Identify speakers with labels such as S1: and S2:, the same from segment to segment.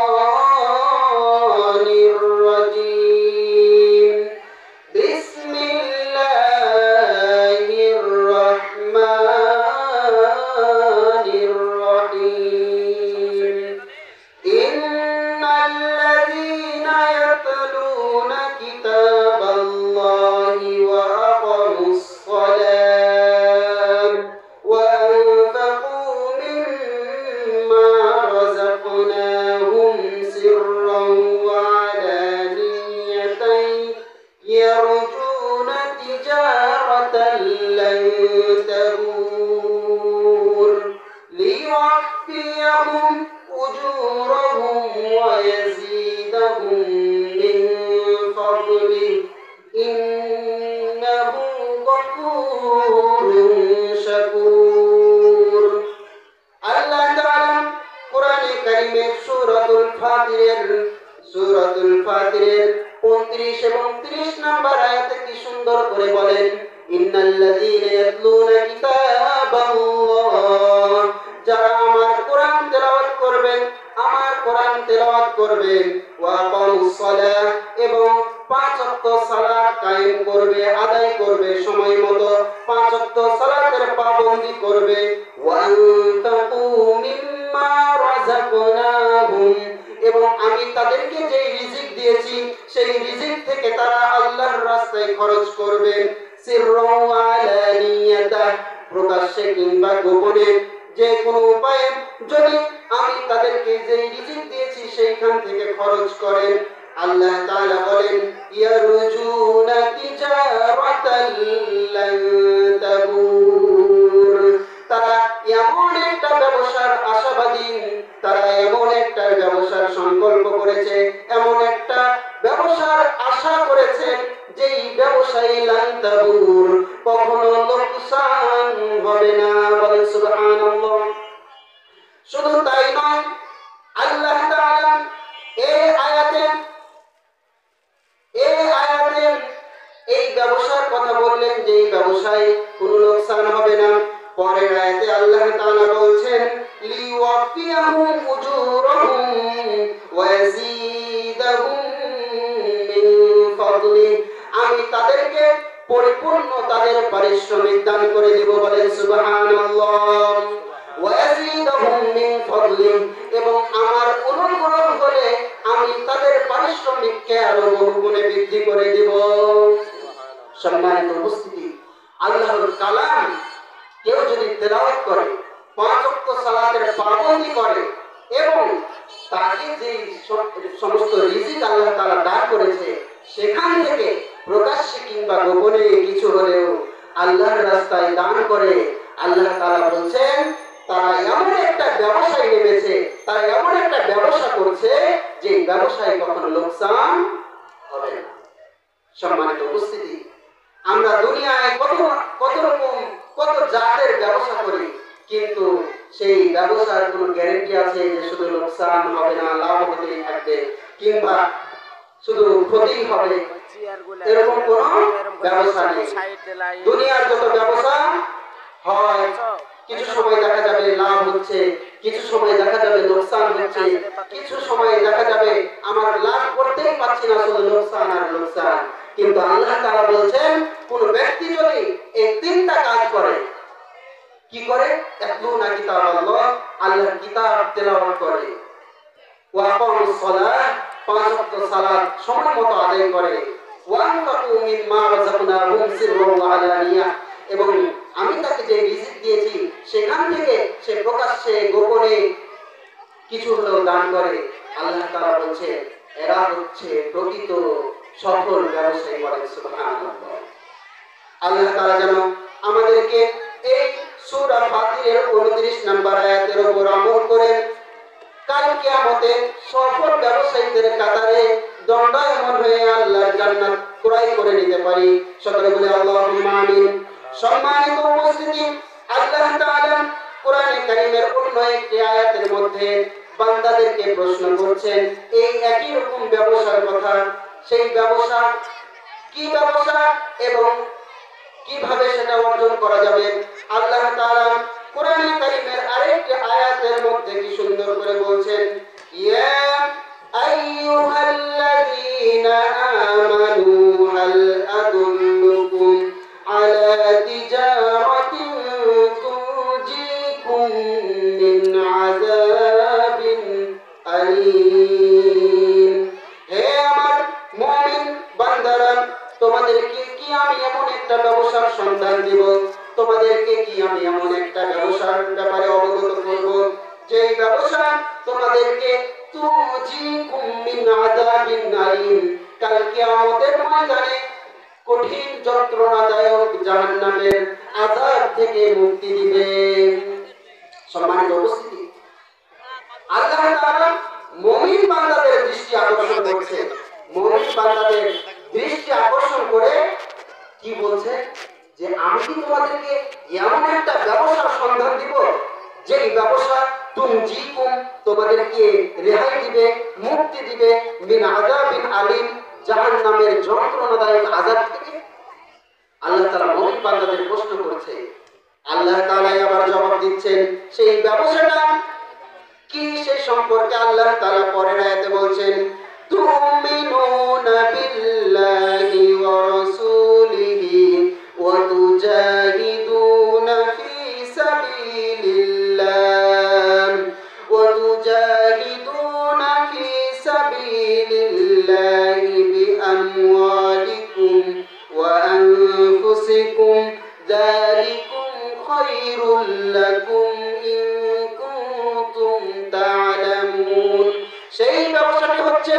S1: الشيطان الرجيم بسم الله الرحمن الرحيم إن الذين يتلون كتاب الله وأقاموا الصلاة وأنفقوا مما رزقناهم سرا وعلانية يرجون تجارة لن تبور ليوفيهم أجورهم ويزيدهم من فضله إنه غفور شكور আল্লাহ তাআলা কোরআনে কারীমে সূরাতুল ফাতিরের 29 এবং 30 নম্বর আয়াতে কি সুন্দর করে বলেন ইন্নাল্লাযীনা ইয়াতলুনা কিতাবাল্লাহ যারা আমার কোরআন তেলাওয়াত করবেন ওয়া আকামুস সালাহ এবং 5 ওয়াক্ত সালাত কায়েম করবে আদায় করবে সময় মতো 5 ওয়াক্ত সালাতের পাবন্দী করবে ওয়া আনফাকু মিম্মা রাযাকনাহুম এবং আমি তাদেরকে যে রিজিক দিয়েছি সেই রিজিক থেকে তারা আল্লাহর রাস্তায় খরচ করবে সিররা ওয়া আলানিয়াতা প্রকাশ্যে কিংবা গোপনে যে কোনো উপায়ে যদি আমি তাদেরকে যে রিজিক দিয়েছি সেইখান থেকে খরচ করেন আল্লাহ তাআলা বলেন ইয়ারজুনা তিজারাতাল লান তাবুর তারা এমন একটা ব্যবসার আশাবাদী তারা এমন একটা ব্যবসার সংকল্প করেছে এমন একটা ব্যবসার আশা করেছে যেই ব্যবসায়ী লান তাবুর কখনো লোকসান হবে না বলেন সুবহানাল্লাহ শুধু তাই নয় আল্লাহ তাআলা এই আয়াতে এই ব্যবসার কথা বললেন যে এই ব্যবসায় কোনো লোকসান হবে না পরের আয়াতে আল্লাহ তাআলা বলছেন লিওয়াফিয়াহুম উজুরহুম ওয়া ইয়াজিদাহুম মিন ফাদলি আমি তাদেরকে পরিপূর্ণ তাদের পারিশ্রমিক দান করে দেব বলেন সুবহানাল্লাহ ওয়া ইয়াজিদাহুম মিন ফাদলি এবং আমার অনুগ্রহ হলে আমি তাদের পারিশ্রমিককে আরো বহুগুণে বৃদ্ধি করে দেব সম্মানিত উপস্থিতি আল্লাহর কালাম কেউ যদি তেলাওয়াত করে 5 ওয়াক্ত সালাতের পাবন্দী করে এবং তাকে যে সমস্ত রিজিক আল্লাহ তাআলা দান করেছে সেখান থেকে প্রকাশ্যে কিংবা গোপনে কিছু হলেও আল্লাহর রাস্তায় দান করে আল্লাহ তাআলা বলছেন তারা এমন একটা ব্যবসায় নেমেছে তারা এমন একটা ব্যবসা করছে যে ব্যবসায় কখনো লোকসান হবে না সম্মানিত উপস্থিতি আমরা দুনিয়ায় কত জাতের ব্যবসা করি কিন্তু সেই ব্যবসার কোনো গ্যারান্টি আছে যে শুধু লোকসান হবে না লাভ হতেই থাকবে কিংবা শুধু ক্ষতি হবে এরকম কোনো ব্যবসা নেই দুনিয়ার যত ব্যবসা হয় কিছু সময় দেখা যাবে লাভ হচ্ছে কিছু সময় দেখা যাবে লোকসান হচ্ছে কিছু সময় দেখা যাবে আমার লাভ করতেই পারছি না শুধু লোকসান আর লোকসান কিন্তু আল্লাহ তাআলা বলছেন কোন ব্যক্তি যদি এই তিনটা কাজ করে কি করে ইয়াতলুনা কিতাবাল্লাহ আল্লাহর কিতাব তেলাওয়াত করে ওয়া আকামুস সালাহ 5 ওয়াক্ত সালাত সময় মতো আদায় করে ওয়া আনফাকু মিম্মা রাযাকনাহুম সিররা ওয়া আলানিয়া এবং আমি তাকে যে রিজিক দিয়েছি সেখান থেকে সে প্রকাশ্যে গোপনে কিছু হলেও দান করে আল্লাহ তাআলা বলছে এরা হচ্ছে প্রকৃত সফল ব্যবসায়ী বলেন সুবহানাল্লাহ আল্লাহ তাআলা যেন আমাদেরকে এই সূরা ফাতিরের 29 নম্বর আয়াতের উপর আমল করে কাল কিয়ামতে সফল ব্যবসায়ীদের কাতারে দণ্ডায়মান হয়ে আল্লাহর জান্নাত ক্রয় করে নিতে পারি সকলে বলে আল্লাহুম্মা আমিন সম্মানিত উপস্থিতি আল্লাহ তাআলা কোরআনে কারীমের অন্য একটি আয়াতের মধ্যে বান্দাদেরকে প্রশ্ন করছেন এই একই রকম ব্যবসার কথা সেই ব্যবসা কি ব্যবসা এবং কিভাবে সেটা অর্জন করা যাবে আল্লাহ তাআলা কোরআনে কারীমের আরেকটি আয়াতের মধ্যে কি সুন্দর করে বলছেন ব্যবসার ব্যাপারে অবগত করব, যেই ব্যবসা তোমাদেরকে তুজিকুম মিন আযাবিন আলীম, কাল কিয়ামতের ময়দানে কঠিন যন্ত্রণাদায়ক জাহান্নামের আযাব থেকে মুক্তি দিবে। সম্মানিত উপস্থিতি, আল্লাহ তাআলা মুমিন বান্দাদের দৃষ্টি আকর্ষণ করছে। মুমিন বান্দাদের দৃষ্টি আকর্ষণ করে কি বলছে, যে আমি কি তোমাদেরকে এমন একটা ব্যবসার সন্ধান দিব যেই ব্যবসা তুমজিকুম তোমাদেরকে রেহাই দিবে, মুক্তি দিবে, মিন আযাবিন আলীম জাহান্নামের যন্ত্রণাদায়ক আযাব থেকে। আল্লাহ তাআলা মুমিন বান্দাদের প্রশ্ন করেছে, আল্লাহ তাআলা আবার জবাব দিচ্ছেন সেই ব্যবসাটা কি, সেই সম্পর্কে আল্লাহ তাআলা পরের আয়াতে বলছেন, তুমিনুনা বিল্লাহি ওয়া রাসূলিহি ওয়া তুজাহিদুনা ফি সাবিলিল্লাহ ওয়া তুজাহিদুনা ফি সাবিলিল্লাহি বিআমওয়ালিকুম ওয়া আনফুসিকুম যালিকুম খায়রুল লাকুম ইন কুনতুম তা'লামুন। সেই ব্যবসাটি হচ্ছে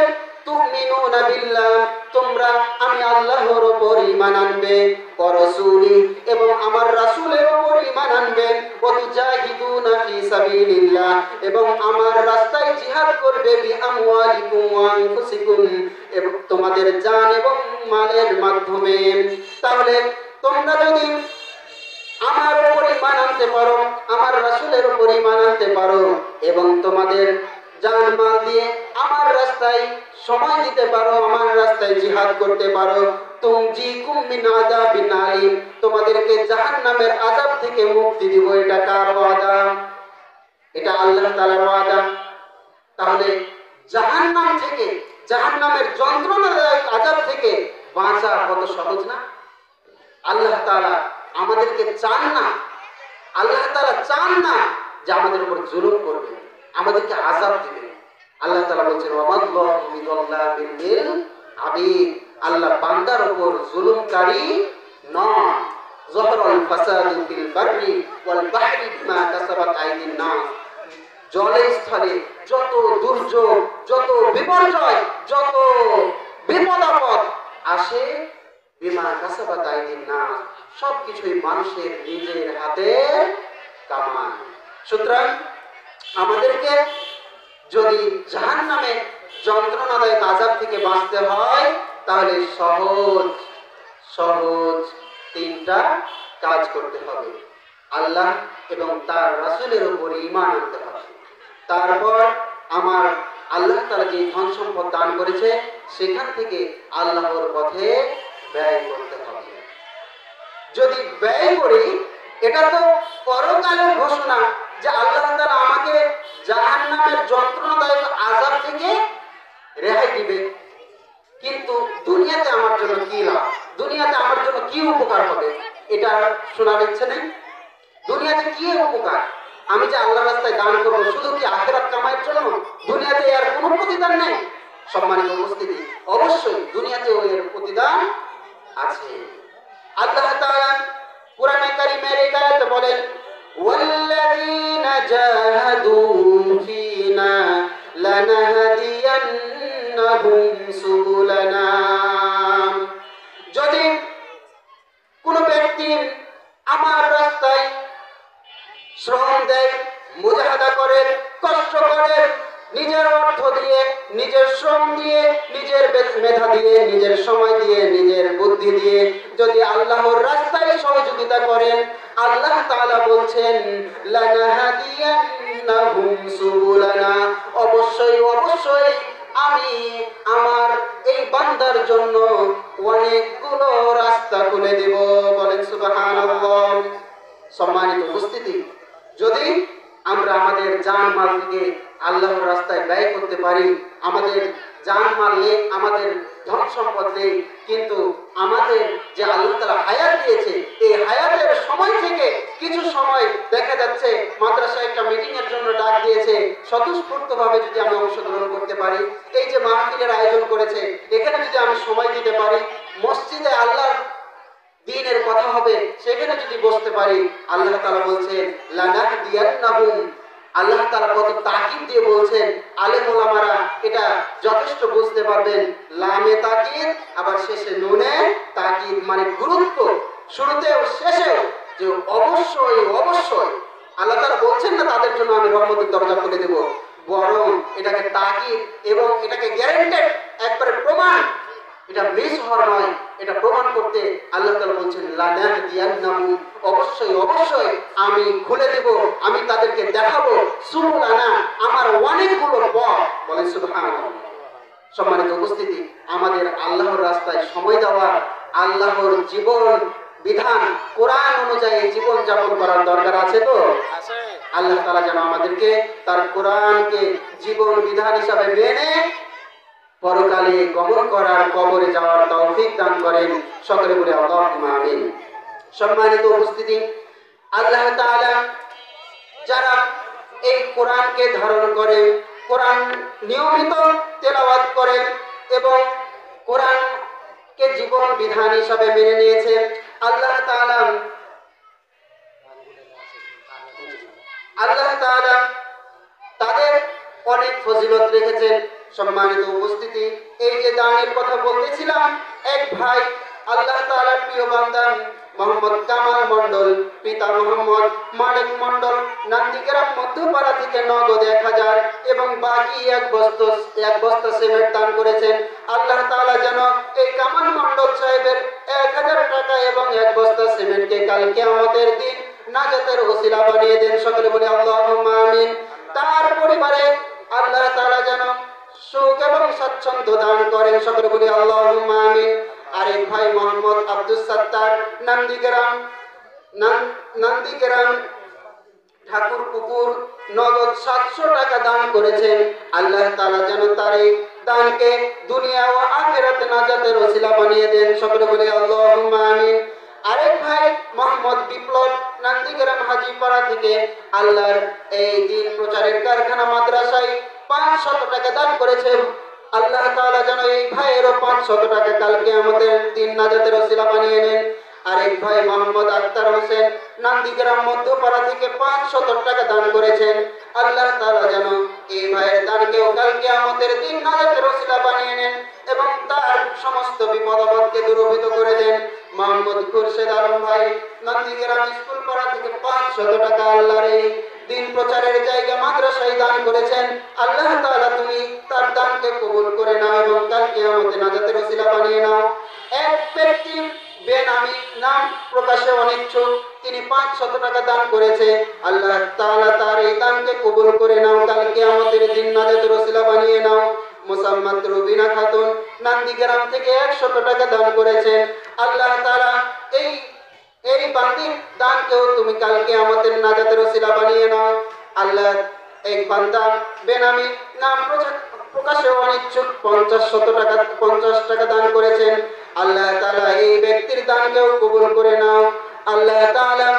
S1: তুমিনুনা বিল্লাহ, তোমরা আমি আল্লাহর উপর ঈমান আনবে, ওয়া রাসূলি এবং আমার রাসূলের উপর ঈমান আনবে, ওয়া তুজাহিদুনা ফি সাবিলিল্লাহ এবং আমার রাস্তায় জিহাদ করবে, বিআমওয়ালিকুম ওয়া আনফুসিকুম এবং তোমাদের জান এবং মালের মাধ্যমে। তাহলে তোমরা যদি আমার উপর ঈমান আনতে পারো, আমার রাসূলের উপর ঈমান আনতে পারো এবং তোমাদের জান মাল দিয়ে আমার রাস্তায় সময় দিতে পারো, আমার রাস্তায় জিহাদ করতে পারো, তুমজিকুম মিন আযাবিন আলীম তোমাদেরকে জাহান্নামের আযাব থেকে মুক্তি দিব। এটা কার ওয়াদা? এটা আল্লাহ তাআলার ওয়াদা। তাহলে জাহান্নাম থেকে, জাহান্নামের যন্ত্রণাদায়ক আযাব থেকে বাঁচা কত সহজ না? আল্লাহ তাআলা আমাদেরকে চান না, আল্লাহ তাআলা চান না যে আমাদের উপর জুলুম করবে, আমাদেরকে আযাব দিবে। আল্লাহ তাআলা বলেন, ওয়ামাল্লাহু বিযাল্লামিল লিল আবিদ, আল্লাহ বান্দার উপর জুলুমকারী নন। যাহরাল ফাসাদু ফিল বাররি ওয়াল বাহরি বিমা কাসাবাত আইদিন নাস, জলে স্থলে যত দুর্যোগ, যত বিপর্যয়, যত বিপদ আপদ আসে, বিমা কাসাবাত আইদিন নাস, সবকিছুই মানুষের নিজের হাতের কামাই। সুতরাং আমাদেরকে যদি জাহান্নামে যন্ত্রণাদায়ক আযাব থেকে বাঁচতে হয়, তাহলে সহজ সহজ তিনটা কাজ করতে হবে। আল্লাহ এবং তার রাসূলের উপর ঈমান আনতে হবে। তারপর আমার আল্লাহ তাআলা যে ধন সম্পদ দান করেছে সেখান থেকে আল্লাহর পথে ব্যয় করতে হবে। যদি ব্যয় করি, এটা তো পরকালের ঘোষণা যে আল্লাহ তাআলা আমাকে জাহান্নামের যন্ত্রণাদায়ক আযাব থেকে রেহাই দিবে, কিন্তু দুনিয়াতে আমার জন্য কি লাভ, দুনিয়াতে আমার জন্য কি উপকার হবে, এটা শোনার ইচ্ছে নেই। দুনিয়াতে কি উপকার? আমি যে আল্লাহর রাস্তায় দান করবো শুধু কি আখিরাত কামাইয়ের জন্য? দুনিয়াতে এর কোনো প্রতিদান নেই। সম্মানিত উপস্থিতি, অবশ্যই দুনিয়াতেও এর প্রতিদান আছে। আল্লাহ তাআলা কোরআনে কারীমের এই আয়াতে বলেন, ওয়াল্লাযীনা জাহাদু ফীনা লানাহদিয়ান্নাহুম সুবুলানা। যদি কোনো ব্যক্তি আমার রাস্তায় শ্রম দেয়, মুজাহাদা করে, কষ্ট করে, নিজের অর্থ দিয়ে, নিজের শ্রম দিয়ে, নিজের মেধা দিয়ে, নিজের সময় দিয়ে, নিজের বুদ্ধি দিয়ে যদি আল্লাহর রাস্তায় সহযোগিতা করেন, আল্লাহ তাআলা বলছেন লানাহদিয়ান্নাহুম সুবুলানা, অবশ্যই অবশ্যই আমি আমার এই বান্দার জন্য অনেকগুলো রাস্তা খুলে দেব। বলেন সুবহানাল্লাহ। সম্মানিত উপস্থিতি, যদি আমরা আমাদের জান মাল থেকে আল্লাহর রাস্তায় ব্যয় করতে পারি, আমাদের জান মাল নেই, আমাদের ধন সম্পদ নেই, কিন্তু আমাদের যে আল্লাহ তাআলা হায়াত দিয়েছে, এই হায়াতের সময় থেকে কিছু সময় দেখা যাচ্ছে মাদ্রাসায় একটা মিটিং এর জন্য ডাক দিয়েছে, স্বতঃস্ফূর্তভাবে যদি আমি অংশগ্রহণ করতে পারি, এই যে মাহফিলের আয়োজন করেছে এখানে যদি আমি সময় দিতে পারি, মসজিদে আল্লাহর দ্বীনের কথা হবে, সেখানে যদি বসতে পারি, আল্লাহ তাআলা বলছেন লানাহদিয়ান্নাহুম। আল্লাহ তাআলা কত তাকিদ দিয়ে বলছেন, আলেম ওলামারা এটা যথেষ্ট বুঝতে পারবেন। লামে তাকিদ আবার শেষে নুনে তাকিদ, মানে গুরুত্ব শুরুতেও শেষেও, যে অবশ্যই অবশ্যই আল্লাহ তাআলা বলছেন না তাদের জন্য আমি রহমতের দরজা খুলে দেব, বরং এটাকে তাকিদ এবং এটাকে গ্যারান্টেড, একবারে প্রমাণ, এটা মিস হওয়ার নয়, এটা প্রমাণ করতে আল্লাহ তাআলা বলছেন লানাহদিয়ান্নাহুম, অবশ্যই অবশ্যই আমি খুলে দেব, আমি তাদেরকে দেখাবো সুবুলানা, আমার অনেকগুলো পথ। বলেন সুবহানাল্লাহ। সম্মানিত উপস্থিতি, আমাদের আল্লাহর রাস্তায় সময় দেওয়া, আল্লাহর জীবন বিধান কোরআন অনুযায়ী জীবন যাপন করার দরকার আছে তো। আল্লাহ তাআলা যেন আমাদেরকে তার কোরআনকে জীবন বিধান হিসাবে মেনে পরকালে গমন করার, কবরে যাওয়ার তৌফিক দান করেন। সকলে বলে আল্লাহুম্মা আমিন। সম্মানিত উপস্থিতি, আল্লাহ তাআলা যারা এই কোরআনকে ধারণ করে, কোরআন নিয়মিত তেলাওয়াত করেন এবং কোরআনকে জীবন বিধান হিসাবে মেনে নিয়েছে, আল্লাহ তাআলা তাদের অনেক ফজিলত রেখেছেন। সম্মানিত উপস্থিতি, এই যে দানের কথা বলতেছিলাম, এক ভাই আল্লাহ তাআলার প্রিয় বান্দা মোহাম্মদ কামাল মন্ডল, পিতা মোহাম্মদ মালিক মন্ডল, নান্দিগ্রাম মধ্যপাড়া থেকে নগদ 1000 এবং বাকি এক বস্তা সিমেন্ট দান করেছেন। আল্লাহ তাআলা যেন এই কামাল মন্ডল সাহেবের 1000 টাকা এবং এক বস্তা সিমেন্টকে কাল কিয়ামতের দিন নাজাতের ওসিলা বানিয়ে দেন। সকলে বলে আল্লাহুম্মা আমিন। তার পরিবারে আল্লাহ তাআলা যেন সুখ এবং স্বাচ্ছন্দ্য দান করেন। সকলে বলি আল্লাহুম্মা আমিন। আরেক ভাই মোহাম্মদ আব্দুস সাত্তার, নান্দিগ্রাম ঠাকুরপুকুর, নগদ 700 টাকা দান করেছেন। আল্লাহ তাআলা যেন তার এই দানকে দুনিয়া ও আখিরাতে নাজাতের ওসিলা বানিয়ে দেন। সকলে বলি আল্লাহুম্মা আমিন। আরেক ভাই মোহাম্মদ বিপ্লব, নান্দিগ্রাম হাজিপাড়া থেকে আল্লাহর এই দিন প্রচারের কারখানা মাদ্রাসায় 500 টাকা দান করেছেন। আল্লাহ তাআলা যেন এই ভাইয়েরও 500 টাকা কাল কিয়ামতের দিন নাজাতের ওসিলা বানিয়ে নেন। আরেক ভাই মোহাম্মদ আক্তার হোসেন, নান্দিগ্রাম মধ্যপাড়া থেকে 500 টাকা দান করেছেন। আল্লাহ তাআলা যেন এই ভাইয়ের দানকেও কাল কিয়ামতের দিন নাজাতের ওসিলা বানিয়ে নেন এবং তার সমস্ত বিপদ আপদকে দূরীভূত করে দেন। মোহাম্মদ খুরশেদ আলম ভাই, নান্দিগ্রাম স্কুল পাড়া থেকে 500 টাকা আল্লাহর এই দিন প্রচারের জায়গা মাদ্রাসায় দান করেছেন। আল্লাহ তাআলা তুমি তার দানকে কবুল করে নাও এবং কাল কিয়ামতে নাজাতের ওসিলা বানিয়ে নাও। এক ব্যক্তি বেনামি, নাম প্রকাশে অনিচ্ছুক, তিনি 500 টাকা দান করেছে। আল্লাহ তাআলা তার এই দানকে কবুল করে নাও, কাল কিয়ামতের দিন নাজাতের ওসিলা বানিয়ে নাও। মোসাম্মদ রুবিনা খাতুন, নান্দিগ্রাম থেকে 100 টাকা দান করেছেন। আল্লাহ তাআলা এই বান্দির দানকেও তুমি কাল কিয়ামতের নাজাতের ওসিলা বানিয়ে নাও। আল্লাহ এক বান্দা বেনামি, নাম প্রকাশে অনিচ্ছুক, 50 টাকা দান করেছেন। আল্লাহ তাআলা এই ব্যক্তির দানকেও কবুল করে নাও। আল্লাহ তাআলা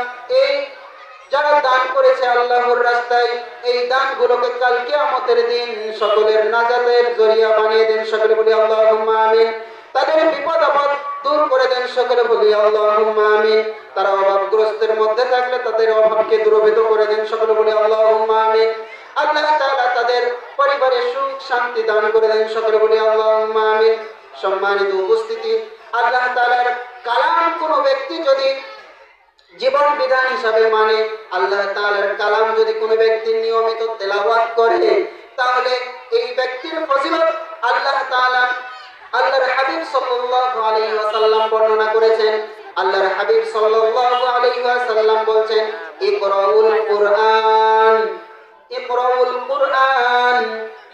S1: এই যারা দান করেছে আল্লাহর রাস্তায়, এই দানগুলোকে কাল কিয়ামতের দিন সকলের নাজাতের জরিয়া বানিয়ে দেন। সকলে বলি আল্লাহুম্মা আমিন। তাদের বিপদ আপদ দূর করে দেন। সকলে বলি আল্লাহুম্মা আমিন। তারা অভাবগ্রস্তের মধ্যে থাকলে তাদের অভাবকে দূরীভূত করে দেন। সকলে বলি আল্লাহুম্মা আমিন। আল্লাহ তাআলা তাদের পরিবারে সুখ শান্তি দান করে দেন। সকলে বলি আল্লাহুম্মা আমিন। সম্মানিত উপস্থিতি, আল্লাহ তাআলার কালাম কোনো ব্যক্তি যদি জীবন বিধান হিসাবে মানে, আল্লাহ তাআলার কালাম যদি কোনো ব্যক্তি নিয়মিত তেলাওয়াত করে, তাহলে এই ব্যক্তির ফজিলত আল্লাহ তাআলা আল্লাহর হাবিব সাল্লাল্লাহু আলাইহি ওয়াসাল্লাম বর্ণনা করেছেন। আল্লাহর হাবিব সাল্লাল্লাহু আলাইহি ওয়াসাল্লাম বলেন, ইকরাউল কুরআন, ইকরাউল কুরআন,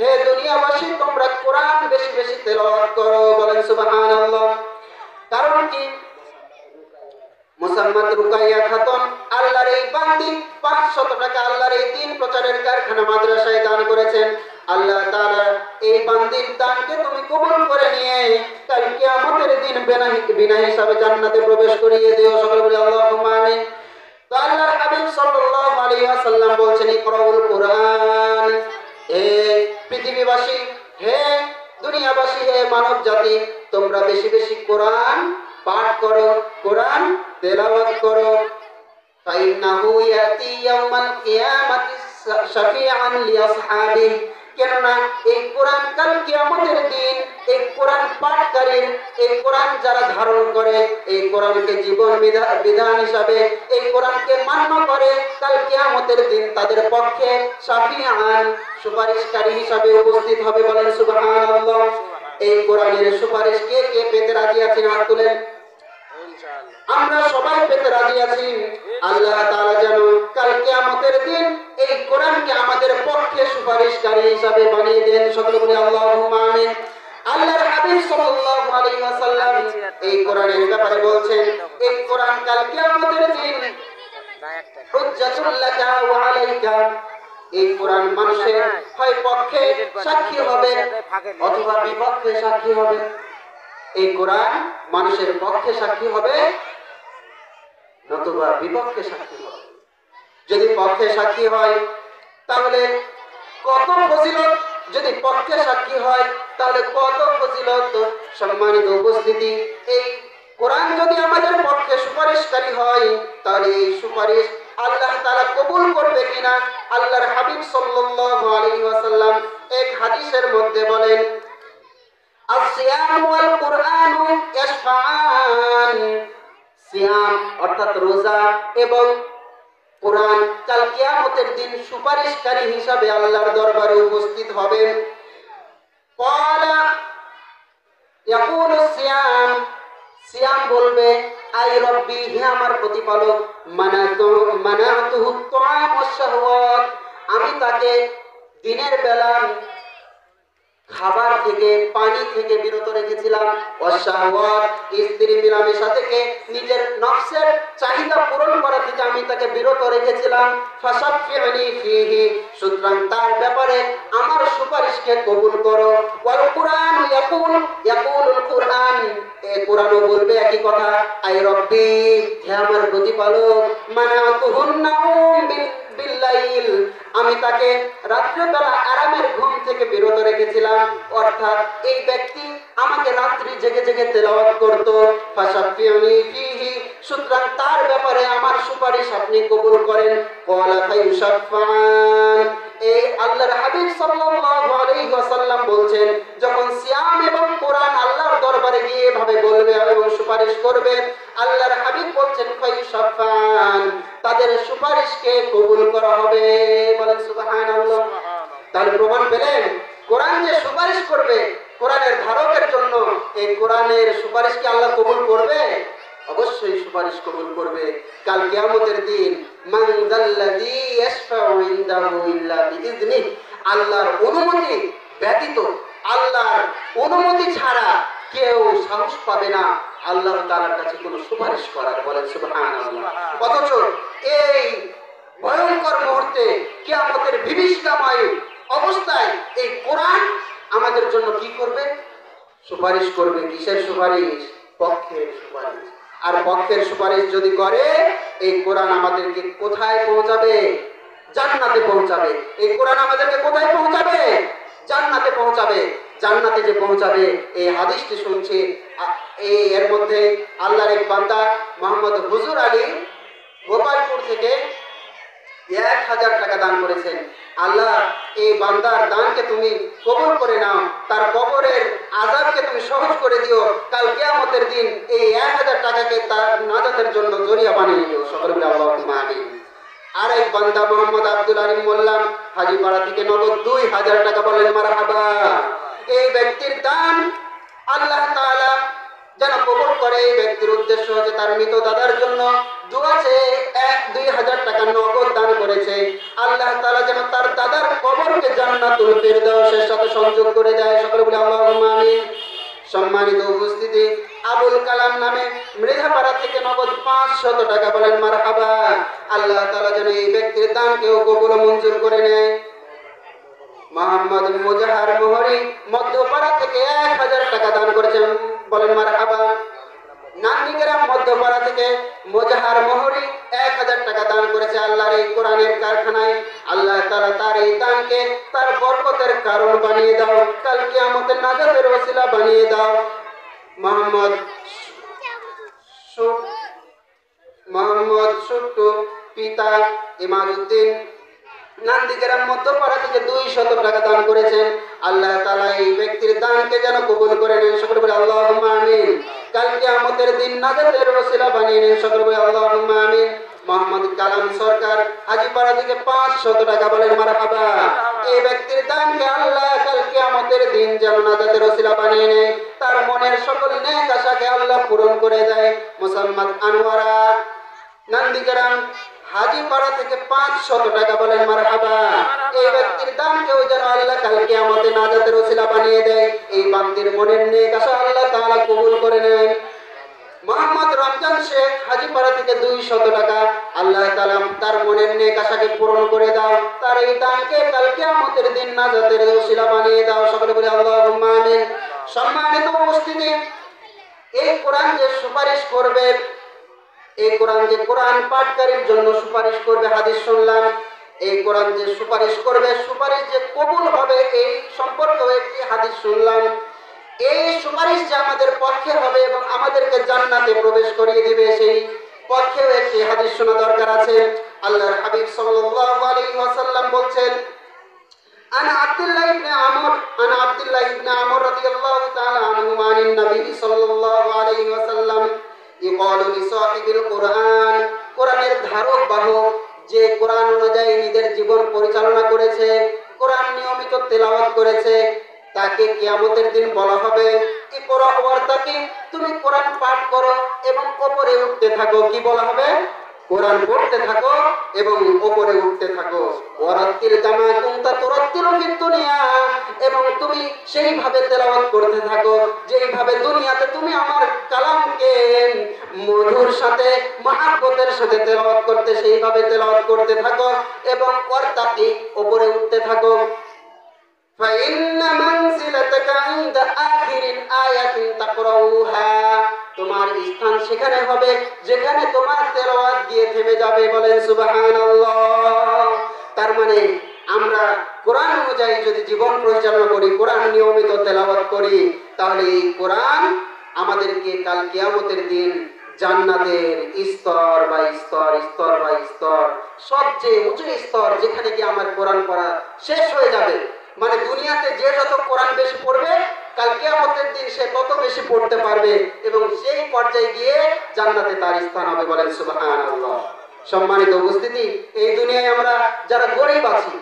S1: হে দুনিয়াবাসী তোমরা কোরআন বেশি বেশি তেলাওয়াত করো। বলেন সুবহানাল্লাহ। কারণ কি? মুসাম্মাদ রুকাইয়া খাতুন আল্লাহর এই বান্দি 500 টাকা আল্লাহর এই দিন প্রচারের কারখানা মাদ্রাসায় দান করেছেন। আল্লাহ তাআলা এই বান্দির দানকে তুমি কবুল করে নিয়ে কাল কিয়ামতের দিন বিনা হিসাবে জান্নাতে প্রবেশ করিয়ে দিও। সকলে বলি আল্লাহুম্মা আমিন। তো আল্লাহর হাবিব সাল্লাল্লাহু আলাইহি ওয়াসাল্লাম বলেন, ইকরাউল কুরআন, হে পৃথিবীবাসী, হে দুনিয়াবাসী, হে মানব জাতি, তোমরা বেশি বেশি কোরআন পাঠ করো, কোরআন তেলাওয়াত করো। ফাইন্নাহু ইয়াতি ইয়াউমাল কিয়ামাতি শাফিআন লিআসহাবিহি, কেননা এই কোরআন কাল কিয়ামতের দিন এই কোরআন পাঠকারীর, এই কোরআন যারা ধারণ করে, এই কোরআনকে জীবন বিধান হিসাবে এই কোরআনকে মান্য করে, কাল কিয়ামতের দিন তাদের পক্ষে শাফিআন সুপারিশকারী হিসাবে উপস্থিত হবে। বলেন সুবহানাল্লাহ। এই কোরআনের সুপারিশ কে কে পেতে রাজি আছেন? হাত তুলেন। আমরা সবাই পেতে রাজি আছি। আল্লাহ তাআলা যেন কাল কিয়ামতের দিন এই কোরআনকে আমাদের পক্ষে সুপারিশকারী হিসাবে বানিয়ে দেন। সকলে বলি আল্লাহুম্মা আমিন। আল্লাহর হাবিব সাল্লাল্লাহু আলাইহি ওয়াসাল্লাম এই কোরআনের ব্যাপারে বলছেন, এই কোরআন কাল কিয়ামতের দিন হুজ্জাতুল লাকা ওয়া আলাইকা, এই কোরআন মানুষের হয় পক্ষে সাক্ষী হবে অথবা বিপক্ষে সাক্ষী হবে। এই কোরআন মানুষের পক্ষে সাক্ষী হবে নতুবা বিপক্ষে সাক্ষী হবে। যদি পক্ষে সাক্ষী হয় তাহলে কত ফজিলত, যদি পক্ষে সাক্ষী হয় তাহলে কত ফজিলত। সম্মানিত উপস্থিতি, এই কোরআন যদি আমাদের পক্ষে সুপারিশকারী হয় তাহলে এই সুপারিশ আল্লাহ তাআলা কবুল করবে কিনা আল্লাহর হাবিব সাল্লাল্লাহু আলাইহি ওয়াসাল্লাম এক হাদিসের মধ্যে বলেন, আসিয়াম ওয়াল কুরআন ইয়াশফাআন, সিয়াম অর্থাৎ রোজা এবং কোরআন কাল কিয়ামতের দিন সুপারিশকারী হিসাবে আল্লাহর দরবারে উপস্থিত হবেন। ক্বালা ইয়াকুলু সিয়াম, সিয়াম বলবে, আই রব্বি, হে আমার প্রতিপালক, মানাতুহু তুআম ওয়াশ শাহওয়াত, আমি তাকে দিনের বেলা খাবার থেকে, পানি থেকে বিরত রেখেছিলাম। অশাহওয়াত, স্ত্রী মিলামেশা থেকে, নিজের নফসের চাহিদা পূরণ করা থেকে আমি তাকে বিরত রেখেছিলাম। ফাশাফি'নি ফীহি, সুতরাং তার ব্যাপারে আমার সুপারিশকে কবুল করো। ওয়াল কুরআন ইয়াকুলুল কুরআন, এই কোরআনও বলবে একই কথা, আই রব্বি, হে আমার প্রতিপালক, মানাতুহুন নাউম বিল্লাইল, আমি তাকে রাত্রিবেলা আরামের ঘুম থেকে বিরত রেখেছিলাম। অর্থাৎ এই ব্যক্তি আমাকে রাত্রি জেগে জেগে তেলাওয়াত করত। ফাশাফিউনি ফীহি, সুতরাং তার ব্যাপারে আমার সুপারিশ আপনি কবুল করেন। ক্বালা ফায়ুশাফাআন, এই আল্লাহর হাবিব সাল্লাল্লাহু আলাইহি ওয়াসাল্লাম বলছেন, যখন সিয়াম এবং কোরআন আল্লাহর দরবারে গিয়ে এভাবে বলবে এবং সুপারিশ করবে, আল্লাহর হাবিব বলছেন ফায়ুশাফাআন, তাদের সুপারিশকে কবুল করা হবে। বলেন সুবহানাল্লাহ। তাহলে প্রমাণ পেলেন, কোরআন যে সুপারিশ করবে কোরআনের ধারকের জন্য, এই কোরআনের সুপারিশ কি আল্লাহ কবুল করবে? অবশ্যই সুপারিশ কবুল করবে। কাল কিয়ামতের দিন মান যাল্লাযী ইয়াশফাউ ইনদাহু ইল্লা বিইযনিহি, আল্লাহর অনুমতি ব্যতীত, আল্লাহর অনুমতি ছাড়া কেউ সাহস পাবে না আল্লাহ তাআলার কাছে কোনো সুপারিশ করার। বলেন সুবহানাল্লাহ। অথচ এই ভয়ঙ্কর মুহূর্তে, কিয়ামতের বিভীষিকাময় অবস্থায় এই কোরআন আমাদের জন্য কি করবে? সুপারিশ করবে। কিসের সুপারিশ? পক্ষের সুপারিশ। আর পক্ষের সুপারিশ যদি করে, এই কোরআন আমাদেরকে কোথায় পৌঁছাবে? জান্নাতে পৌঁছাবে। এই কোরআন আমাদেরকে কোথায় পৌঁছাবে? জান্নাতে পৌঁছাবে। জান্নাতে যে পৌঁছাবে, এই হাদিসটি শুনছি, এর মধ্যে আল্লাহর এক বান্দা মোহাম্মদ হুজুর আলী গোপালপুর থেকে 1000 টাকা দান করেছেন। আল্লাহ, এই বান্দার দানকে তুমি কবুল করে নাও, তার কবরের আযাবকে তুমি সহজ করে দিও, কাল কিয়ামতের দিন এই 1000 টাকাকে তার নাজাতের জন্য জরিয়া বানিয়ে দিও। সকলে বলে আল্লাহুম্মা আমিন। আর এক বান্দা মোহাম্মদ আব্দুল আলিম মোল্লা হাজীপাড়া থেকে নগদ 2000 টাকা, বলেন মারহাবা। এই ব্যক্তির দান আল্লাহ তাআলা যেন কবুল করে। এই ব্যক্তির উদ্দেশ্য হচ্ছে তার মৃত দাদার জন্য দোয়া চেয়ে 1-2000 টাকা নগদ দান করেছে। আল্লাহ তাআলা যেন তার দাদার কবরকে জান্নাতুল ফিরদাউসের সাথে সংযোগ করে দেয়। সকলে বলে আল্লাহুম্মা আমিন। সম্মানিত উপস্থিতি, আবুল কালাম নামে মৃধাপাড়া থেকে নগদ 500 টাকা, বলেন মারহাবা। আল্লাহ তাআলা যেন এই ব্যক্তির দানকেও কবুল মঞ্জুর করে নেয়। মোহাম্মদ মুজাহার মোহরি মধ্যপাড়া থেকে 1000 টাকা দান করেছেন, বলেন মারহাবা। নান্দিগ্রাম মধ্যপাড়া থেকে মুজাহার মোহরি 1000 টাকা দান করেছে আল্লাহর এই কোরআনের কারখানায়। আল্লাহ তাআলা তার এই দানকে তার বরকতের কারণ বানিয়ে দাও, কাল কিয়ামতের নাজাতের ওসিলা বানিয়ে দাও। মোহাম্মদ মোহাম্মদ সুট্টু পিতা ইমাদউদ্দিন নান্দিগ্রাম মধ্যপাড়া থেকে 200 টাকা দান করেছেন। আল্লাহ তাআলা এই ব্যক্তির দানকে যেন কবুল করে নেন, সকলে বলে আল্লাহুম্মা আমিন। কাল কিয়ামতের দিন নাজাতের ওসিলা বানিয়ে নেন, সকলে বলে আল্লাহুম্মা আমিন। মোহাম্মদ কালাম সরকার হাজীপাড়া থেকে 500 টাকা, বলেন মারহাবা। এই ব্যক্তির দানকে আল্লাহ কাল কিয়ামতের দিন যেন নাজাতের ওসিলা বানিয়ে নেয়, তার মনের সকল নেক আশাকে আল্লাহ পূরণ করে দেয়। মোসাম্মদ আনোয়ারা নান্দিগ্রাম হাজীপাড়া থেকে 500 টাকা, বলেন মারহাবা। এই ব্যক্তির দানকেও যেন আল্লাহ কাল কিয়ামতে নাজাতের ওসিলা বানিয়ে দেয়, এই বান্দির মনের নেক আশা আল্লাহ তাআলা কবুল করে নেন। মোহাম্মদ রমজান শেখ হাজীপাড়া থেকে 200 টাকা, আল্লাহ তাআলা তার মনের নেক আশাকে পূরণ করে দাও, তার এই দানকে কাল কিয়ামতের দিন নাজাতের ওসিলা বানিয়ে দাও, সকলে বলে আল্লাহুম্মা আমিন। সম্মানিত উপস্থিতি, এই কোরআন যে সুপারিশ করবে, এই কোরআন যে কোরআন পাঠকারীর জন্য সুপারিশ করবে, হাদিস শুনলাম। এই কোরআন যে সুপারিশ করবে, সুপারিশ যে কবুল হবে, এই সম্পর্কেও একটি হাদিস শুনলাম। এই সুপারিশ যে আমাদের পক্ষে হবে এবং আমাদেরকে জান্নাতে প্রবেশ করিয়ে দিবে, সেই পক্ষেও একটি হাদিস শোনা দরকার আছে। আল্লাহর হাবিব সাল্লাল্লাহু আলাইহি ওয়াসাল্লাম বলছেন, আনা আব্দুল্লাহ ইবনে আমর রাদিয়াল্লাহু তাআলা আনহুমা আনিন নবী সাল্লাল্লাহু আলাইহি ওয়াসাল্লাম ইকালু লিসাহিবিল কুরআন, কোরআনের ধারক বাহক, যে কোরআন অনুযায়ী নিজের জীবন পরিচালনা করেছে, কোরআন নিয়মিত তেলাওয়াত করেছে, তাকে কিয়ামতের দিন বলা হবে, ইকরা ওয়ারতাকি, তুমি কোরআন পাঠ করো এবং উপরে উঠতে থাকো। কি বলা হবে? কোরআন পড়তে থাকো এবং উপরে উঠতে থাকো। ওয়ারাতিল কামা কুনতা তুরাতিলু ফিদ দুনিয়া, এবং তুমি সেইভাবে তেলাওয়াত করতে থাকো যেইভাবে দুনিয়াতে তুমি আমার কালামকে মধুর সাথে মহব্বতের সাথে তেলাওয়াত করতে, সেইভাবে তেলাওয়াত করতে থাকো এবং ওয়ারতাকি, উপরে উঠতে থাকো। ফাইন্না মানজিলাতাকা ইনদা আখিরিল আয়াতিন তাকরাউহা, তোমার স্থান সেখানে হবে যেখানে তোমার তেলাওয়াত গিয়ে থেমে যাবে, বলেন সুবহানাল্লাহ। তার মানে আমরা কোরআন অনুযায়ী যদি জীবন পরিচালনা করি, কোরআন নিয়মিত তেলাওয়াত করি, তাহলে এই কোরআন আমাদেরকে কাল কিয়ামতের দিন জান্নাতের স্তর বাই স্তর, স্তর বাই স্তর, সবচেয়ে উঁচু স্তর যেখানে গিয়ে আমার কোরআন পড়া শেষ হয়ে যাবে। মানে দুনিয়াতে যে যত কোরআন বেশি পড়বে, কাল কিয়ামতের দিন সে তত বেশি পড়তে পারবে এবং সেই পর্যায়ে গিয়ে জান্নাতে তার স্থান হবে, বলেন সুবহানাল্লাহ। সম্মানিত উপস্থিতি, এই দুনিয়ায় আমরা যারা গরিব আছি,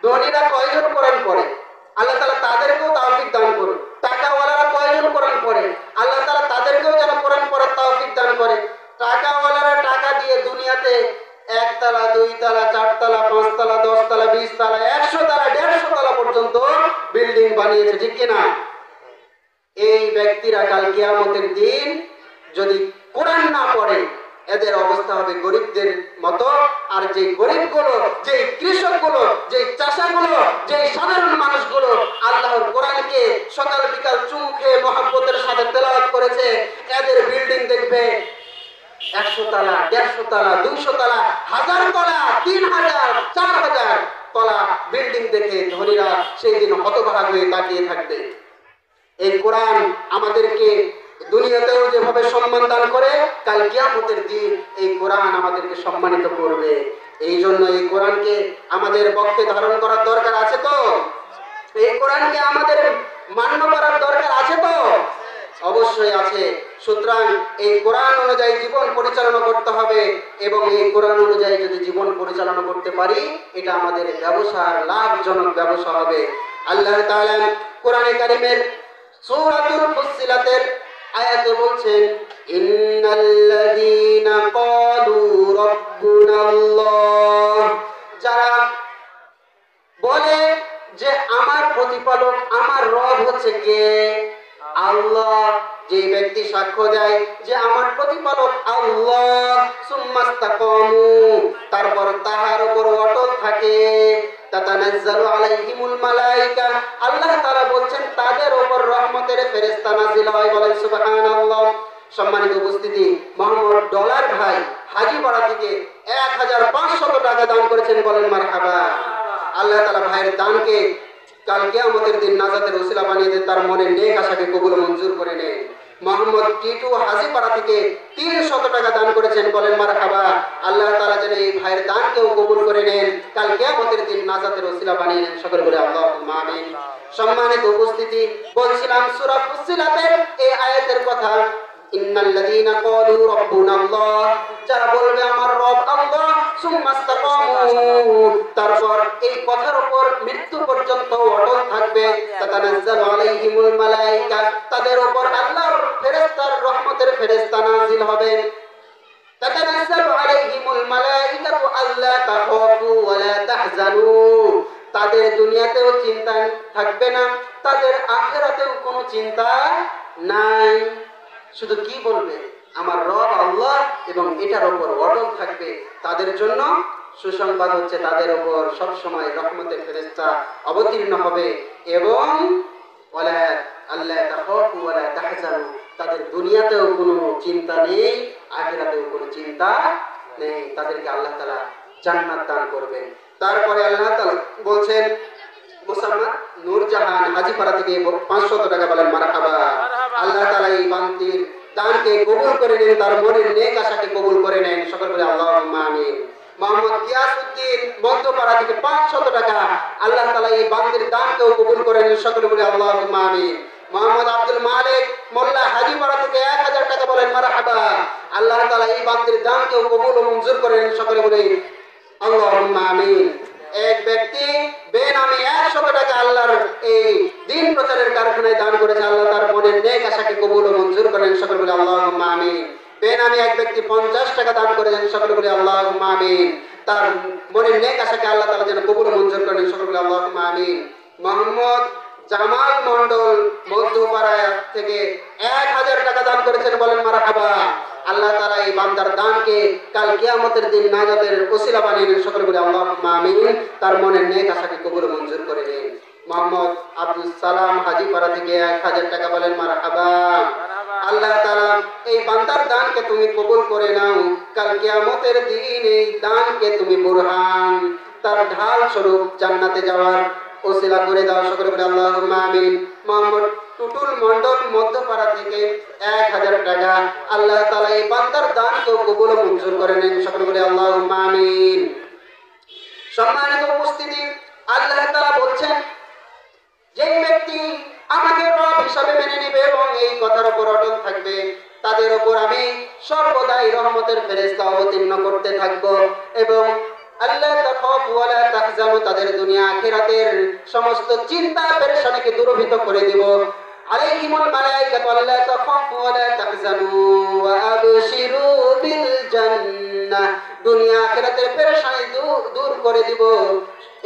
S1: ধনীরা কয়জন কোরআন পড়ে? আল্লাহ তাআলা তাদেরকেও তাওফিক দান করুন। টাকাওয়ালারা কয়জন কোরআন পড়ে? আল্লাহ তাআলা তাদেরকেও যেন কোরআন পড়ার তাওফিক দান করে। টাকাওয়ালারা টাকা দিয়ে দুনিয়াতে 1 তলা, 2 তলা, 4 তলা, 5 তলা, 10 তলা, 20 তলা, 100 তলা, 150 তলা পর্যন্ত বিল্ডিং বানিয়েছে, ঠিক কিনা? এই ব্যক্তিরা কাল কিয়ামতের দিন যদি কোরআন না পড়ে, এদের অবস্থা হবে গরিবদের মতো। আর যে গরিবগুলো, যে কৃষকগুলো, যে চাষাগুলো, যে সাধারণ মানুষগুলো আল্লাহর কোরআনকে সকাল বিকাল চুমু খেয়ে মহব্বতের সাথে তেলাওয়াত করেছে, এদের বিল্ডিং দেখবে 100 তলা, 150 তলা, 200 তলা, 1000 তলা, 3000, 4000 তলা বিল্ডিং দেখে ধনীরা সেই দিন হতবাক হয়ে তাকিয়ে থাকবে। এই কোরআন আমাদেরকে দুনিয়াতেও যেভাবে সম্মান দান করে, কাল কিয়ামতের দিন এই কোরআন আমাদেরকে সম্মানিত করবে। এই জন্য এই কোরআনকে আমাদের পক্ষে ধারণ করার দরকার আছে তো? এই কোরআনকে আমাদের মান্য করার দরকার আছে তো? অবশ্যই আছে। সুতরাং এই কোরআন অনুযায়ী জীবন পরিচালনা করতে হবে এবং এই কোরআন অনুযায়ী যদি জীবন পরিচালনা করতে পারি, এটা আমাদের ব্যবসার লাভজনক ব্যবসা হবে। আল্লাহ তাআলা কোরআনে কারীমের সূরাতুল ফুসসিলাতের আয়াতে বলছেন, ইন্নাল্লাযীনা ক্বালু রাব্বুনাল্লাহ, যারা বলে যে আমার প্রতিপালক, আমার রব হচ্ছে কে? আল্লাহ। যে ব্যক্তি সাক্ষ্য দেয় যে আমার প্রতিপালক আল্লাহ, সুম্মাস্তাকামু, তারপর তাহার উপর অটল থাকে, তাতানাজ্জালু আলাইহিমুল মালায়েকা, আল্লাহ তাআলা বলছেন তাদের উপর রহমতের ফেরেশতা নাযিল হয়, বলেন সুবহানাল্লাহ। সম্মানিত উপস্থিতি, মোহাম্মদ ডলার ভাই হাজীপাড়া থেকে 1500 টাকা দান করেছেন, বলেন মারহাবা। আল্লাহ তাআলা ভাইয়ের দানকে কাল কিয়ামতের দিন নাজাতের ওসিলা বানিয়ে দেন, তার মনের নেক আশাকে কবুল মঞ্জুর করে নেন। মোহাম্মদ টিটু হাজিপাড়া থেকে 300 টাকা দান করেছেন, বলেন মারহাবা। আল্লাহ তাআলা যেন এই ভাইয়ের দানকেও কবুল করে নেন, কাল কিয়ামতের দিন নাজাতের ওসিলা বানিয়ে নেন, সকলে বলে আল্লাহুম্মা আমিন। সম্মানিত উপস্থিতি, বলছিলাম সূরা ফুসসিলাতের এই আয়াতের কথা, ইন্নাল্লাযীনা ক্বালু রাব্বুনাল্লাহ, যারা বলবে আমার রব আল্লাহ, সুম্মা ইসতাকামু, তারপর এই কথার উপর মৃত্যু পর্যন্ত অটল থাকবে, তাতানাজ্জালু আলাইহিমুল মালায়েকা, তাদের উপর আল্লাহর ফেরেশতার রহমতের ফেরেশতা নাযিল হবে। তাতানাজ্জালু আলাইহিমুল মালায়েকাতু আল্লা তাখাফু ওয়া লা তাহজানু, তাদের দুনিয়াতেও চিন্তা থাকবে না, তাদের আখিরাতেও কোনো চিন্তা নাই। শুধু কি বলবে আমার রব আল্লাহ এবং এটার উপর অটল থাকবে, তাদের জন্য সুসংবাদ হচ্ছে তাদের উপর সব সময় রহমতের ফেরেশতা অবতীর্ণ হবে এবং ওয়ালা আল্লাহ তাখাফু ওয়ালা তাহজানু, তাদের দুনিয়াতেও কোনো চিন্তা নেই, আখিরাতেও কোনো চিন্তা নেই, তাদেরকে আল্লাহ তাআলা জান্নাত দান করবেন। তারপরে আল্লাহ তাআলা বলছেন, মুসাম্মদ নূরজাহান হাজিপাড়া থেকে 500 টাকা, বলেন মারহাবা। আল্লাহ তাআলা এই বান্দির দানকে কবুল করে নেন, তার মনের নেক আশাকে কবুল করে নেন, সকলে বলে আল্লাহুম্মা আমিন। মোহাম্মদ গিয়াসউদ্দিন মধ্যপাড়া থেকে 500 টাকা, আল্লাহ তাআলা এই বান্দির দানকেও কবুল করে নেন, সকলে বলে আল্লাহুম্মা আমিন। মোহাম্মদ আব্দুল মালিক মোল্লা হাজিপাড়া থেকে 1000 টাকা, বলেন মারহাবা। আল্লাহ তাআলা এই বান্দির দানকেও কবুল ও মঞ্জুর করে নেন, সকলে বলে আল্লাহুম্মা আমিন। এক ব্যক্তি বেনামে 100 টাকা আল্লাহর এই দিন প্রচারের কারখানায় দান করেছে, আল্লাহ তার মনের নেক আশাকে কবুল ও মঞ্জুর করেন, সকলে বলে আল্লাহুম্মা আমিন। বেনামে এক ব্যক্তি 50 টাকা দান করেছেন, সকলে বলে আল্লাহুম্মা আমিন। তার মনের নেক আশাকে আল্লাহ তাআলা যেন কবুল ও মঞ্জুর করেন, সকলে বলে আল্লাহুম্মা আমিন। মোহাম্মদ জামাল মন্ডল মধ্যপাড়া থেকে 1000 টাকা দান করেছেন, বলেন মারহাবা। আল্লাহ তাআলা এই বান্দার দানকে কাল কিয়ামতের দিন নাজাতের ওসিলা বানিয়ে নেন, সকলে বলে আল্লাহুম্মা আমিন। তার মনের নেক আশাকে কবুল ও মঞ্জুর করে নেন। মোহাম্মদ আব্দুল সালাম হাজিপাড়া থেকে 1000 টাকা, বলেন মারহাবা। আল্লাহ তাআলা এই বান্দার দানকে তুমি কবুল করে নাও, কাল কিয়ামতের দিন এই দানকে তুমি বুরহান, তার ঢাল স্বরূপ জান্নাতে যাওয়ার ওসিলা করে দাও, সকলে বলে আল্লাহুম্মা আমিন। মোহাম্মদ টুটুল মন্ডল মধ্যপাড়া থেকে 1000 টাকা, আল্লাহ তাআলা এই বান্দার দানকে কবুল ও মঞ্জুর করে নেন, সকলে বলে আল্লাহুম্মা আমিন। সম্মানিত উপস্থিতি, আল্লাহ তাআলা বলছেন, যে ব্যক্তি আমাকে রব হিসাবে মেনে নেবে এবং এই কথার উপর অটল থাকবে, তাদের উপর আমি সর্বদাই রহমতের ফেরেশতা অবতীর্ণ করতে থাকব এবং আল্লাহ তাখাফু ওয়া লা তাহজানু, তাদের দুনিয়া আখিরাতের সমস্ত চিন্তা পেরেশানিকে দূরীভূত করে দেব। আলাইহিমুল মালায়েকাতু আল্লা তাখাফু ওয়া লা তাহজানু ওয়া আবশিরু বিল জান্নাহ, দুনিয়া আখিরাতের পেরেশানি দূর করে দিব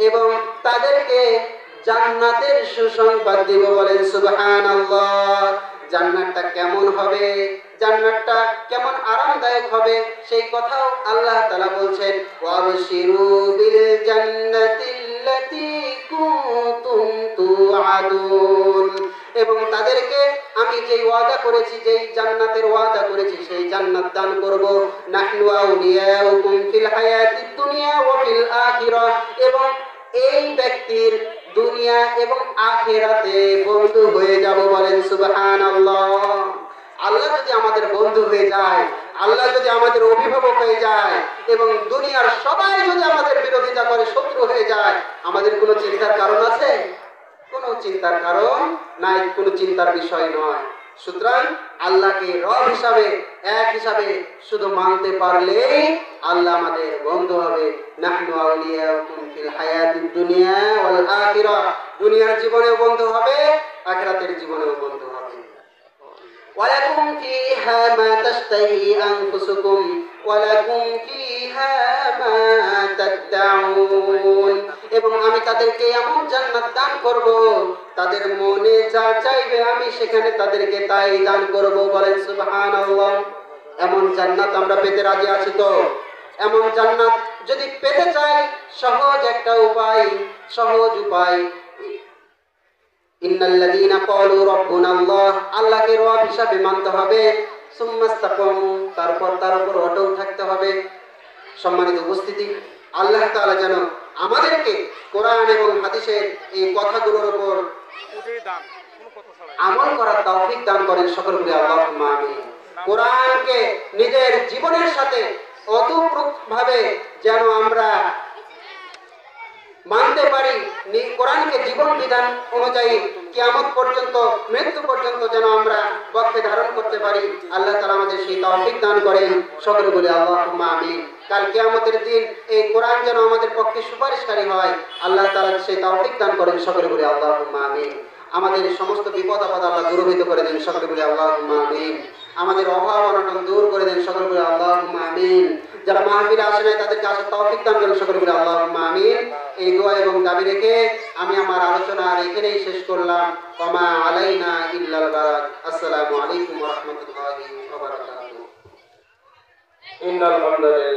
S1: এবং তাদেরকে জান্নাতের সুসংবাদ দিব, বলেন সুবহানাল্লাহ। জান্নাতটা কেমন হবে, জান্নাতটা কেমন আরামদায়ক হবে, সেই কথাও আল্লাহ তাআলা বলছেন, ওয়াবশিরু বিল জান্নাতিল্লাতী কুনতুম তুআদুন, এবং তাদেরকে আমি যেই ওয়াদা করেছি, যেই জান্নাতের ওয়াদা করেছি, সেই জান্নাত দান করব। নাহনু আউলিয়াউকুম ফিল হায়াতিদ দুনিয়া ওয়া ফিল আখিরাহ, এবং এই ব্যক্তির দুনিয়া এবং আখিরাতে বন্ধু হয়ে যাব, বলেন সুবহানাল্লাহ। আল্লাহ যদি আমাদের বন্ধু হয়ে যায়, আল্লাহ যদি আমাদের অভিভাবক হয়ে যায় এবং দুনিয়ার সবাই যদি আমাদের বিরোধিতা করে, শত্রু হয়ে যায়, আমাদের কোনো চিন্তার কারণ আছে? কোনো চিন্তার কারণ নাই, কোনো চিন্তার বিষয় নয়। সুতরাং আল্লাহকে রব হিসাবে, এক হিসাবে শুধু মানতে পারলেই আল্লাহ আমাদের বন্ধু হবে। নাহনু আউলিয়াউকুম ফিল হায়াতিদ দুনিয়া ওয়াল আখিরাহ, দুনিয়ার জীবনেও বন্ধু হবে, আখিরাতের জীবনেও বন্ধু হবে। ওয়ালাকুম ফিহা মা তাশতাহি আনফুসুকুম ওয়ালাকুম ফিহা মা তাদউন, এবং আমি তাদেরকে এমন জান্নাত দান করব, তাদের মনে যা চাইবে আমি সেখানে তাদেরকে তাই দান করব, বলেন সুবহানাল্লাহ। এমন জান্নাত আমরা পেতে রাজি আছি তো? এমন জান্নাত যদি পেতে চাই, সহজ একটা উপায়, সহজ উপায়, ইন্নাল্লাযীনা ক্বালু রাব্বুনাল্লাহ, আল্লাহকে রব হিসাবে মানতে হবে, সুম্মা ইসতাকামু, তারপর তার উপর অটল থাকতে হবে। সম্মানিত উপস্থিতি, আল্লাহ তাআলা যেন আমাদেরকে কোরআন এবং হাদিসের এই কথাগুলোর উপর আমল করার তৌফিক দান করেন, সকল বলি আল্লাহুম্মা আমিন। কোরআনকে নিজের জীবনের সাথে অতুপ্রভাবে যেন আমরা মানতে পারি, কোরআনকে জীবন বিধান অনুযায়ী কিয়ামত পর্যন্ত, মৃত্যু পর্যন্ত যেন আমরা পক্ষে ধারণ করতে পারি। আল্লাহ তাআলা আমাদের সেই তৌফিক দান করেন, সকলে বলি আল্লাহুম্মা আমিন। কাল কিয়ামতের দিন এই কোরআন যেন আমাদের পক্ষে সুপারিশকারী হয়, আল্লাহ তাআলা সেই তৌফিক দান করেন, সকলে বলি আল্লাহুম্মা আমিন। আমাদের সমস্ত বিপদ আপদ আল্লাহ দূরীভূত করে দেন, সকলে বলি আল্লাহুম্মা আমিন। আমাদের অভাব অনটন দূর করে দেন, সকলে বলি আল্লাহুম্মা আমিন। যারা মাহফিলে আসে নাই তাদেরকে আসার তৌফিক দান করেন, সকলে বলি আল্লাহুম্মা আমিন। এই দোয়া এবং দাবি রেখে আমি আমার আলোচনা এখানেই শেষ করলাম। ওমা আলাইনা ইল্লাল বালাগ। আসসালামু আলাইকুম ওয়া রাহমাতুল্লাহি ওয়া বারাকাতুহু।
S2: ইন্নাল হামদুলিল্লাহ।